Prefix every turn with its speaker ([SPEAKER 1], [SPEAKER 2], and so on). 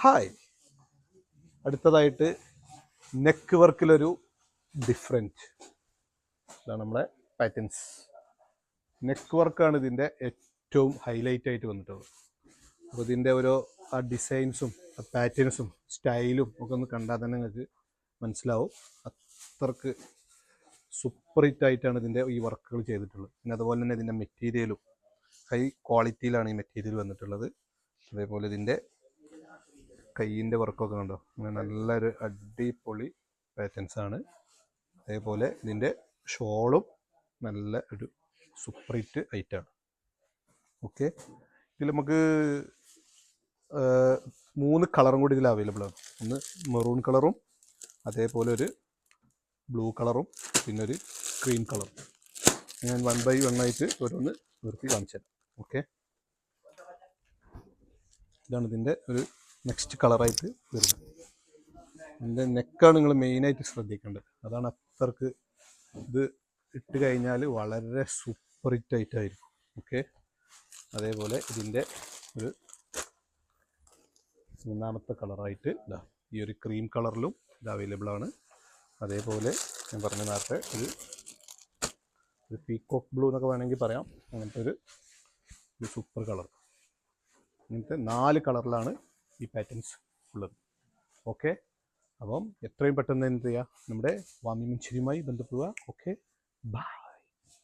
[SPEAKER 1] Hi, അടുത്തതായിട്ട് neck വർക്കിലൊരു different ഇതാണ് നമ്മുടെ പാറ്റേൺസ്. നെക്ക് വർക്കാണ് ഇതിൻ്റെ ഏറ്റവും ഹൈലൈറ്റ് ആയിട്ട് വന്നിട്ടുള്ളത്. അപ്പോൾ ഇതിൻ്റെ ഓരോ ആ ഡിസൈൻസും ആ പാറ്റേൺസും സ്റ്റൈലും ഒക്കെ ഒന്ന് കണ്ടാൽ തന്നെ നിങ്ങൾക്ക് മനസ്സിലാവും. അത്രക്ക് സൂപ്പർ ഹിറ്റ് ആയിട്ടാണ് ഇതിൻ്റെ ഈ വർക്കുകൾ ചെയ്തിട്ടുള്ളത്. പിന്നെ അതുപോലെ തന്നെ ഇതിൻ്റെ മെറ്റീരിയലും ഹൈ ക്വാളിറ്റിയിലാണ് ഈ മെറ്റീരിയൽ വന്നിട്ടുള്ളത്. അതേപോലെ ഇതിൻ്റെ കയ്യിൻ്റെ വർക്കൊക്കെ കണ്ടോ, അങ്ങനെ നല്ലൊരു അടിപൊളി പാറ്റേൺസ് ആണ്. അതേപോലെ ഇതിൻ്റെ ഷോളും നല്ല ഒരു സൂപ്പർ ഹിറ്റ് ഐറ്റാണ്. ഓക്കെ, ഇതിൽ നമുക്ക് 3 കളറും കൂടി ഇതിൽ അവൈലബിൾ ആണ്. ഒന്ന് മെറൂൺ കളറും, അതേപോലെ ഒരു ബ്ലൂ കളറും, പിന്നെ ഒരു ക്രീം കളറും. ഞാൻ 1 by 1 ആയിട്ട് ഓരോന്ന് നിർത്തി കാണിച്ചു തരാം. ഓക്കെ, ഇതാണ് ഇതിൻ്റെ ഒരു നെക്സ്റ്റ് കളറായിട്ട് വരുന്നത്. ഇതിൻ്റെ നെക്കാണ് നിങ്ങൾ മെയിനായിട്ട് ശ്രദ്ധിക്കേണ്ടത്. അതാണ് അത്രക്ക് ഇത് ഇട്ട് കഴിഞ്ഞാൽ വളരെ സൂപ്പർ ഹിറ്റ് ആയിട്ടായിരിക്കും. ഓക്കെ, അതേപോലെ ഇതിൻ്റെ ഒരു 3ാമത്തെ കളറായിട്ട് ഇതാ ഈ ഒരു ക്രീം കളറിലും ഇത് അവൈലബിൾ ആണ്. അതേപോലെ ഞാൻ പറഞ്ഞ നേരത്തെ ഒരു പീക്കോക്ക് ബ്ലൂ എന്നൊക്കെ വേണമെങ്കിൽ പറയാം, അങ്ങനത്തെ ഒരു സൂപ്പർ കളർ. ഇങ്ങനത്തെ 4 കളറിലാണ് ഈ പാറ്റേൺസ് ഉള്ളത്. ഓക്കെ, അപ്പം എത്രയും പെട്ടെന്ന് എന്ത് ചെയ്യുക, നമ്മുടെ വാമി മഞ്ചേരിയുമായി ബന്ധപ്പെടുക. Okay, by.